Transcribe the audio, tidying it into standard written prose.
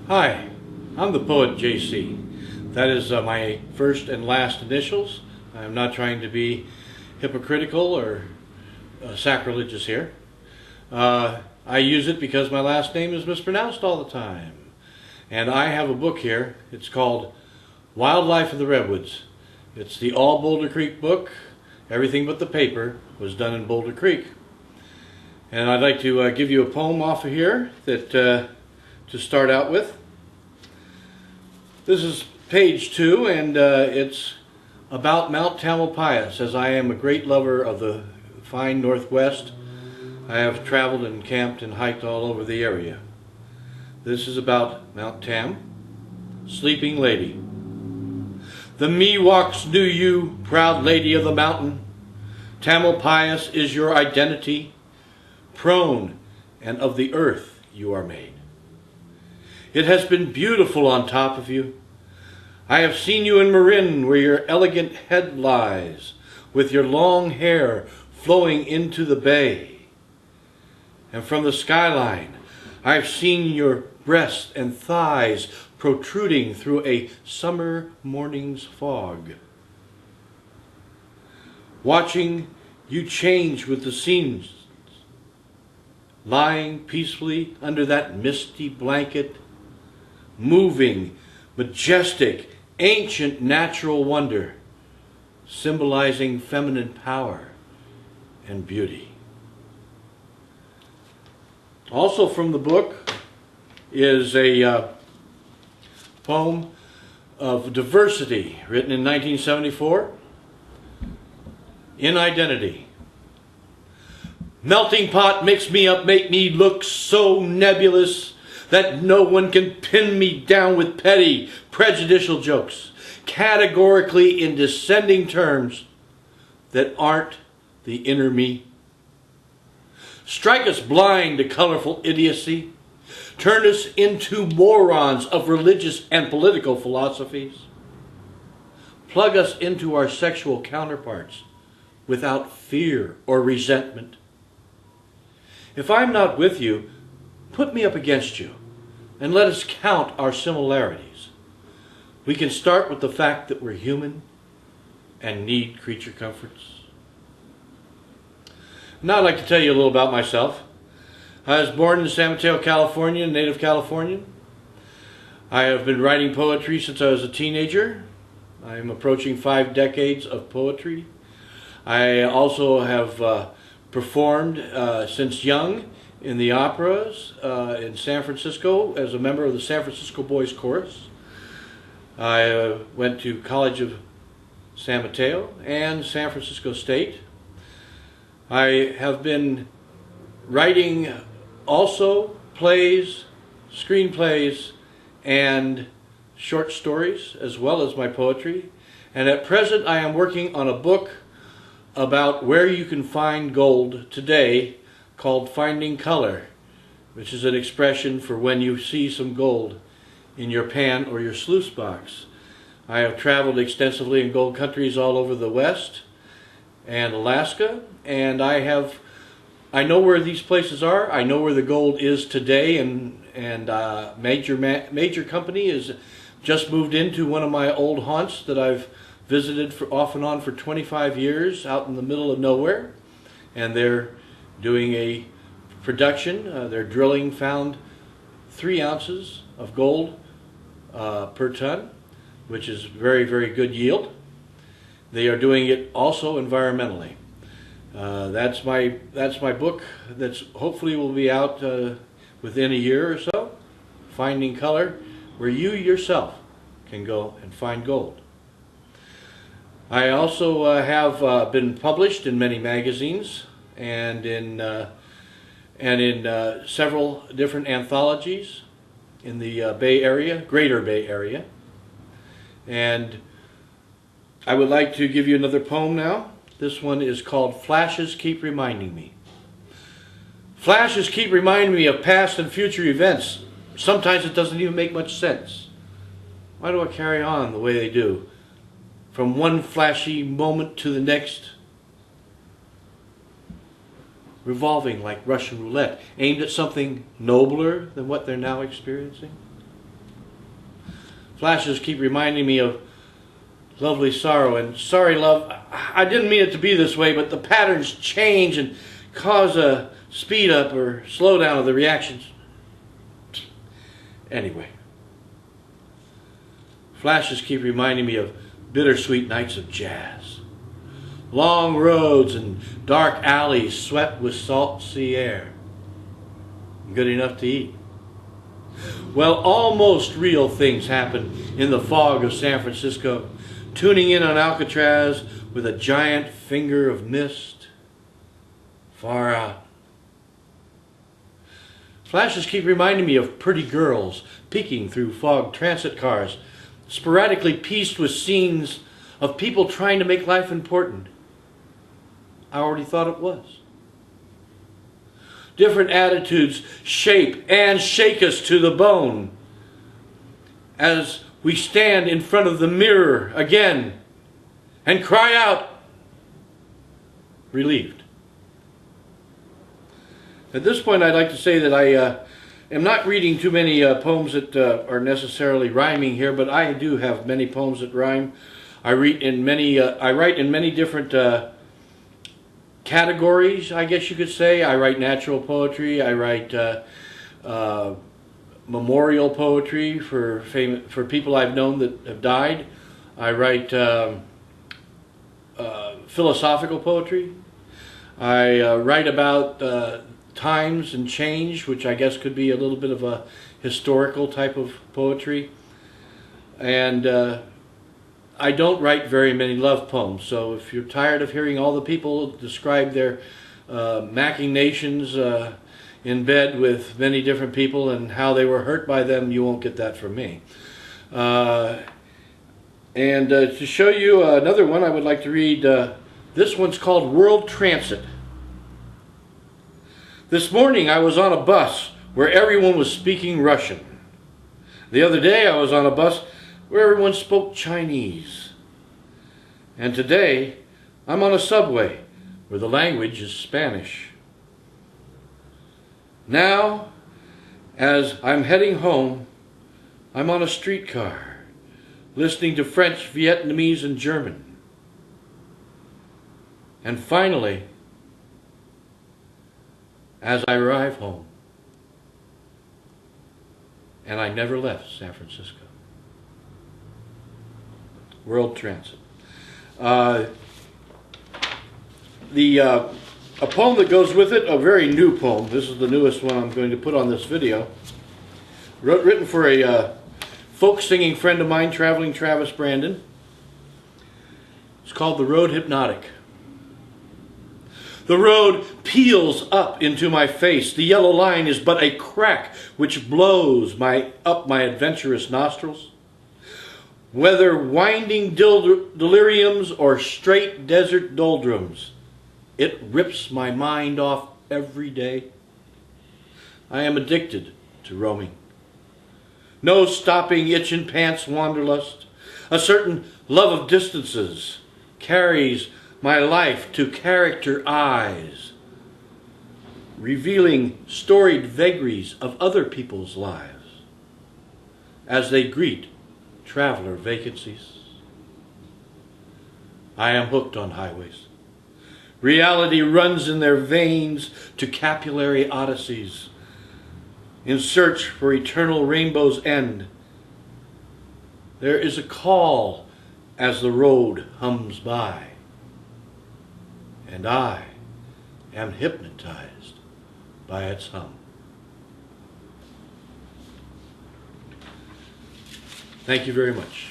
Hi, I'm the poet JC. That is my first and last initials. I'm not trying to be hypocritical or sacrilegious here. I use it because my last name is mispronounced all the time. And I have a book here. It's called Wildlife of the Redwoods. It's the all Boulder Creek book. Everything but the paper was done in Boulder Creek. And I'd like to give you a poem off of here that to start out with. This is page 2, and it's about Mount Tamalpai. It says, I am a great lover of the fine Northwest. I have traveled and camped and hiked all over the area. This is about Mount Tam. Sleeping Lady. The Miwoks knew you, proud lady of the mountain. Tamalpais is your identity. Prone and of the earth you are made. It has been beautiful on top of you. I have seen you in Marin, where your elegant head lies, with your long hair flowing into the bay. And from the skyline, I have seen your breasts and thighs protruding through a summer morning's fog. Watching you change with the scenes, lying peacefully under that misty blanket, moving, majestic, ancient natural wonder, symbolizing feminine power and beauty. Also from the book is a poem of diversity written in 1974, In Identity. Melting pot mix me up, make me look so nebulous that no one can pin me down with petty, prejudicial jokes, categorically in descending terms that aren't the inner me. Strike us blind to colorful idiocy, turn us into morons of religious and political philosophies, plug us into our sexual counterparts without fear or resentment. If I'm not with you, put me up against you, and let us count our similarities. We can start with the fact that we're human and need creature comforts. Now I'd like to tell you a little about myself. I was born in San Mateo, California, native Californian. I have been writing poetry since I was a teenager. I am approaching 5 decades of poetry. I also have performed since young in the operas in San Francisco as a member of the San Francisco Boys Chorus. I went to College of San Mateo and San Francisco State. I have been writing also plays, screenplays, and short stories, as well as my poetry. And at present I am working on a book about where you can find gold today, called Finding Color, which is an expression for when you see some gold in your pan or your sluice box. I have traveled extensively in gold countries all over the West and Alaska, and I know where these places are. I know where the gold is today, and major company has just moved into one of my old haunts that I've visited for off and on for 25 years out in the middle of nowhere, and they're doing a production. Their drilling found 3 ounces of gold per ton, which is very, very good yield. They are doing it also environmentally. That's my book that's hopefully will be out within a year or so, Finding Color, where you yourself can go and find gold. I also have been published in many magazines and in several different anthologies in the Bay Area, Greater Bay Area. And I would like to give you another poem now. This one is called Flashes Keep Reminding Me. Flashes keep reminding me of past and future events. Sometimes it doesn't even make much sense. Why do I carry on the way they do? From one flashy moment to the next, revolving like Russian roulette, aimed at something nobler than what they're now experiencing. Flashes keep reminding me of lovely sorrow. And sorry, love, I didn't mean it to be this way, but the patterns change and cause a speed up or slow down of the reactions. Anyway. Flashes keep reminding me of bittersweet nights of jazz. Long roads and dark alleys swept with salt sea air. Good enough to eat. Well, almost real things happen in the fog of San Francisco, tuning in on Alcatraz with a giant finger of mist far out. Flashes keep reminding me of pretty girls peeking through fog transit cars, sporadically pieced with scenes of people trying to make life important. I already thought it was. Different attitudes shape and shake us to the bone as we stand in front of the mirror again and cry out, relieved. At this point, I'd like to say that I am not reading too many poems that are necessarily rhyming here, but I do have many poems that rhyme. I write in many different categories, I guess you could say. I write natural poetry. I write memorial poetry for people I've known that have died. I write philosophical poetry. I write about times and change, which I guess could be a little bit of a historical type of poetry. And I don't write very many love poems, so if you're tired of hearing all the people describe their machinations in bed with many different people and how they were hurt by them, you won't get that from me. To show you another one, I would like to read, this one's called World Transit. This morning I was on a bus where everyone was speaking Russian. The other day I was on a bus where everyone spoke Chinese. And today I'm on a subway where the language is Spanish. Now, as I'm heading home, I'm on a streetcar listening to French, Vietnamese, and German. And finally, as I arrive home, and I never left San Francisco. World Transit. A poem that goes with it, a very new poem. This is the newest one I'm going to put on this video. Written for a folk singing friend of mine, traveling Travis Brandon. It's called The Road Hypnotic. The road peels up into my face. The yellow line is but a crack which blows up my adventurous nostrils. Whether winding deliriums or straight desert doldrums, it rips my mind off every day. I am addicted to roaming. No stopping itch in pants wanderlust. A certain love of distances carries my life to character eyes, revealing storied vagaries of other people's lives as they greet traveler vacancies. I am hooked on highways. Reality runs in their veins to capillary odysseys in search for eternal rainbow's end. There is a call as the road hums by, and I am hypnotized by its hum. Thank you very much.